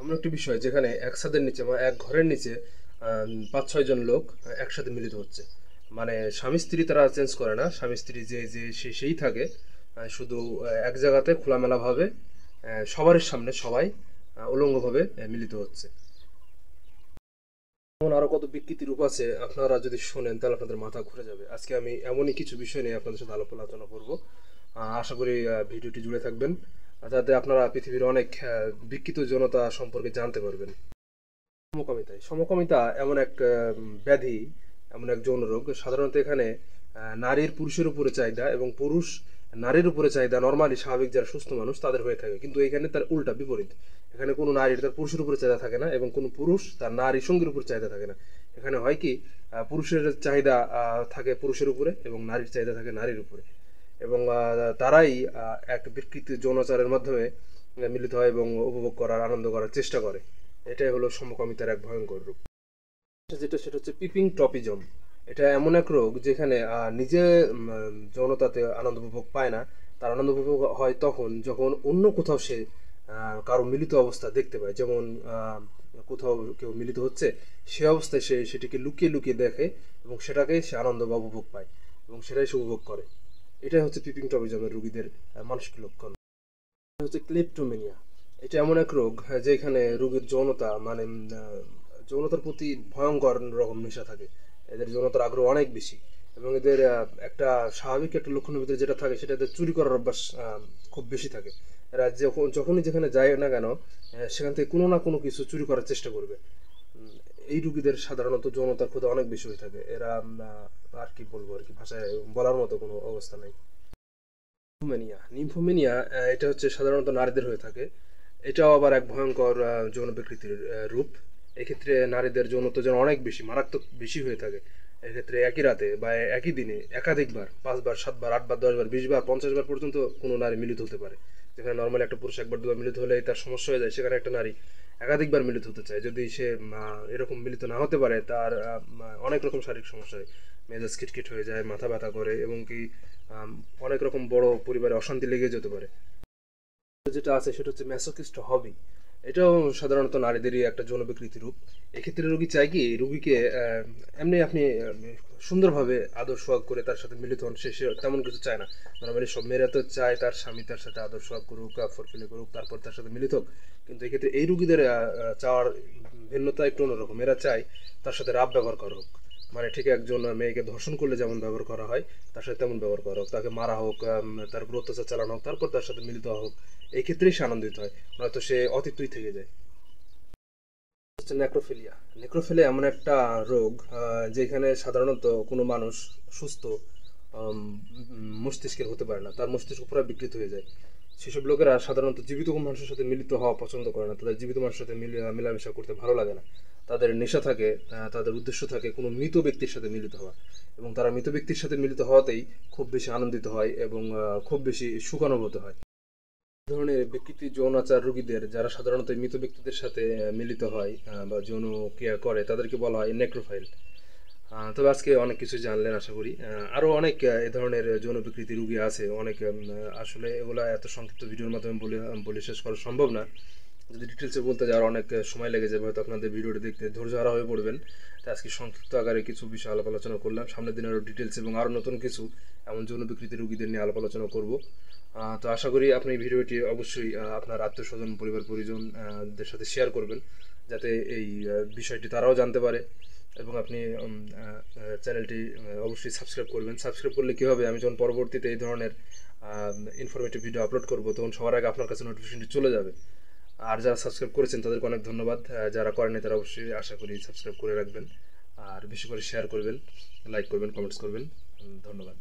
এমন একটি বিষয় যেখানে এক ছাদের নিচে বা এক ঘরের নিচে ৫-৬ জন লোক একসাথে মিলিত হচ্ছে। মানে স্বামী স্ত্রী তারা চেঞ্জ করে না, স্বামী স্ত্রী যে সেই থাকে। শুধু এক জায়গাতে খোলামেলাভাবে সবার সামনে সবাই উলঙ্গভাবে মিলিত হচ্ছে। এমন আরো কত বিকৃতি রূপ আছে, আপনারা যদি শোনেন তাহলে আপনাদের মাথা ঘুরে যাবে। আজকে আমি এমনই কিছু বিষয় নিয়ে আপনাদের সাথে আলোচনা করব। আশা করি ভিডিওটি জুড়ে থাকবেন, যাতে আপনারা পৃথিবীর অনেক বিকৃত জনতা সম্পর্কে জানতে পারবেন। সমকামিতা এমন এক ব্যাধি, এমন এক যৌন রোগ। সাধারণত এখানে নারীর পুরুষের উপরে চাহিদা এবং পুরুষ নারীর উপরে চাহিদা নর্মালি স্বাভাবিক যারা সুস্থ মানুষ তাদের হয়ে থাকে, কিন্তু এখানে তার উল্টা বিপরীত। এখানে কোনো নারীর তার পুরুষের উপরে চাহিদা থাকে না এবং কোনো পুরুষ তার নারী সঙ্গীর উপর চাহিদা থাকে না। এখানে হয় কি, পুরুষের চাহিদা থাকে পুরুষের উপরে এবং নারীর চাহিদা থাকে নারীর উপরে, এবং তারাই এক বিকৃত যৌনাচারের মাধ্যমে মিলিত হয় এবং উপভোগ করার আনন্দ করার চেষ্টা করে। এটাই হলো সমকামিতার এক ভয়ঙ্কর রূপ। সেটা হচ্ছে পিপিং টপিজম। এটা এমন এক রোগ যেখানে নিজে যৌনতাতে আনন্দ উপভোগ পায় না। তার আনন্দ উপভোগ হয় তখন যখন অন্য কোথাও সে কারো মিলিত অবস্থা দেখতে পায়। যেমন কোথাও কেউ মিলিত হচ্ছে, সে অবস্থায় সে সেটিকে লুকিয়ে লুকিয়ে দেখে এবং সেটাকে সে আনন্দ বা উপভোগ পায় এবং সেটাই সে উপভোগ করে। এটাই হচ্ছে পিপিং টপিজমের রোগীদের মানসিক লক্ষণ। হচ্ছে ক্লেপটোমেনিয়া। এটা এমন এক রোগ যেখানে রোগীর যৌনতা মানে যৌনতার প্রতি ভয়ঙ্কর রকম নেশা থাকে। এদের যৌনতার আগ্রহ অনেক বেশি এবং এদের একটা স্বাভাবিক একটা লক্ষণের ভিতরে যেটা থাকে সেটা এদের চুরি করার অভ্যাস খুব বেশি থাকে। এরা যখনই যেখানে যায় না কেন, সেখান থেকে কোনো না কোনো কিছু চুরি করার চেষ্টা করবে। এই রোগীদের সাধারণত যৌনতার ক্ষুধা অনেক বেশি হয়ে থাকে। এরা আর কি বলবো, আর কি ভাষায় বলার মতো কোনো অবস্থা নেই। নিম্ফোমেনিয়া এটা হচ্ছে সাধারণত নারীদের হয়ে থাকে। এটাও আবার এক ভয়ঙ্কর যৌন বিকৃতির রূপ। এক্ষেত্রে নারীদের যৌনতা যেন অনেক বেশি মারাত্মক বেশি হয়ে থাকে। এক্ষেত্রে একই রাতে বা একই দিনে একাধিকবার 5 বার 7 বার 8 বার 10 বার 20 বার 50 বার পর্যন্ত কোনো নারী মিলিত হতে পারে। যেখানে নর্মালি একটা পুরুষ একবার দুবার মিলিত হলে তার সমস্যা হয়ে যায়, সেখানে একটা নারী একাধিকবার মিলিত হতে চায়। যদি সে এরকম মিলিত না হতে পারে, তার অনেক রকম শারীরিক সমস্যা হয়। মেজাজ খিটখিট হয়ে যায়, মাথা ব্যথা করে এবং কি অনেক রকম বড় পরিবারে অশান্তি লেগে যেতে পারে। যেটা আছে সেটা হচ্ছে ম্যাসোকিস্ট হবি। এটাও সাধারণত নারীদেরই একটা যৌন বিকৃতি রূপ। এক্ষেত্রে রোগী চায় কি, রোগীকে এমনি আপনি সুন্দরভাবে আদর সোহাগ করে তার সাথে মিলিত হন, সে তেমন কিছু চায় না। নর্মালি সব মেয়েরা তো চায় তার স্বামী তার সাথে আদর সোহাগ করুক, ফরফিলে করুক, তারপর তার সাথে মিলিত হোক। কিন্তু এক্ষেত্রে এই রোগীদের চাওয়ার ভিন্নতা একটু অন্যরকম। এরা চায় তার সাথে রাব ব্যবহার করা হোক। মানে ঠিক একজন মেয়েকে ধর্ষণ করলে যেমন ব্যবহার করা হয়, তার সাথে তেমন ব্যবহার করা হোক, তাকে মারা হোক, তার উপর অত্যাচার চালানো হোক, তারপর তার সাথে মিলিত হোক। এই ক্ষেত্রেই সে আনন্দিত হয়, নয়তো সে অতিথই থেকে যায়। হচ্ছে নেক্রোফিলিয়া। নেক্রোফিলিয়া এমন একটা রোগ যেখানে সাধারণত কোনো মানুষ সুস্থ মস্তিষ্কের হতে পারে না, তার মস্তিষ্ক পুরো বিকৃত হয়ে যায়। সেসব লোকেরা সাধারণত জীবিত মানুষের সাথে মিলিত হওয়া পছন্দ করে না, তাদের জীবিত মানুষের সাথে মেলামেশা করতে ভালো লাগে না। তাদের নেশা থাকে, তাদের উদ্দেশ্য থাকে কোনো মৃত ব্যক্তির সাথে মিলিত হওয়া, এবং তারা মৃত ব্যক্তির সাথে মিলিত হওয়াতেই খুব বেশি আনন্দিত হয় এবং খুব বেশি সুখানুভূত হয়। ধরনের বিকৃতি যৌনাচার রোগীদের, যারা সাধারণত মৃত ব্যক্তিদের সাথে মিলিত হয় বা যৌন ক্রিয়া করে, তাদেরকে বলা হয় নেক্রোফাইল। তবে আজকে অনেক কিছু জানলেন আশা করি। আরও অনেক এ ধরনের যৌন বিকৃতি রোগী আছে অনেক। আসলে এগুলা এত সংক্ষিপ্ত ভিডিওর মাধ্যমে বলে শেষ করা সম্ভব না। যদি ডিটেলসে বলতে যাওয়ার অনেক সময় লেগে যাবে, হয়তো আপনাদের ভিডিওটি দেখতে ধৈর্যহারা হয়ে পড়বেন। তাই আজকে সংক্ষিপ্ত আকারে কিছু বিষয় আলাপ আলোচনা করলাম। সামনের দিন আরও ডিটেলস এবং আরও নতুন কিছু এমন যৌন বিকৃতি রোগীদের নিয়ে আলাপ আলোচনা করব। তো আশা করি আপনি এই ভিডিওটি অবশ্যই আপনার আত্মীয় স্বজন পরিবার পরিজনদের সাথে শেয়ার করবেন, যাতে এই বিষয়টি তারাও জানতে পারে। এবং আপনি চ্যানেলটি অবশ্যই সাবস্ক্রাইব করবেন। সাবস্ক্রাইব করলে কী হবে, আমি যখন পরবর্তীতে এই ধরনের ইনফরমেটিভ ভিডিও আপলোড করব, তখন সবার আগে আপনার কাছে নোটিফিকেশনটি চলে যাবে। আর যারা সাবস্ক্রাইব করেছেন তাদেরকে অনেক ধন্যবাদ। যারা করেনি তারা অবশ্যই আশা করি সাবস্ক্রাইব করে রাখবেন, আর বেশি করে শেয়ার করবেন, লাইক করবেন, কমেন্টস করবেন। ধন্যবাদ।